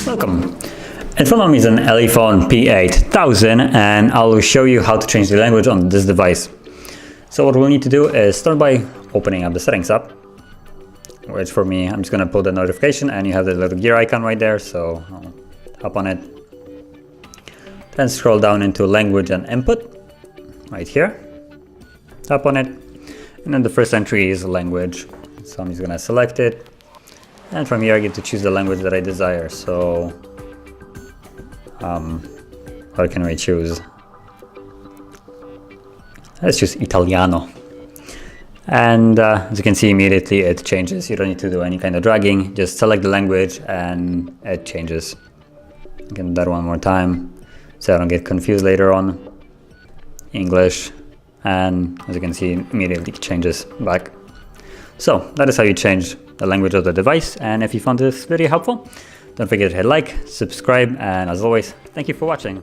Welcome. In front of me is an ELEPHONE P8000 and I'll show you how to change the language on this device. So what we'll need to do is start by opening up the settings app, which for me, I'm just going to put the notification and you have the little gear icon right there, so I'll tap on it. Then scroll down into language and input right here. Tap on it and then the first entry is language. So I'm just going to select it. And from here I get to choose the language that I desire. So what can we choose? Let's choose Italiano. And as you can see, immediately it changes. You don't need to do any kind of dragging. Just select the language and it changes. I can do that one more time so I don't get confused later on. English. And as you can see, immediately changes back. So that is how you change the language of the device. And if you found this video helpful, don't forget to hit like, subscribe, and as always, thank you for watching.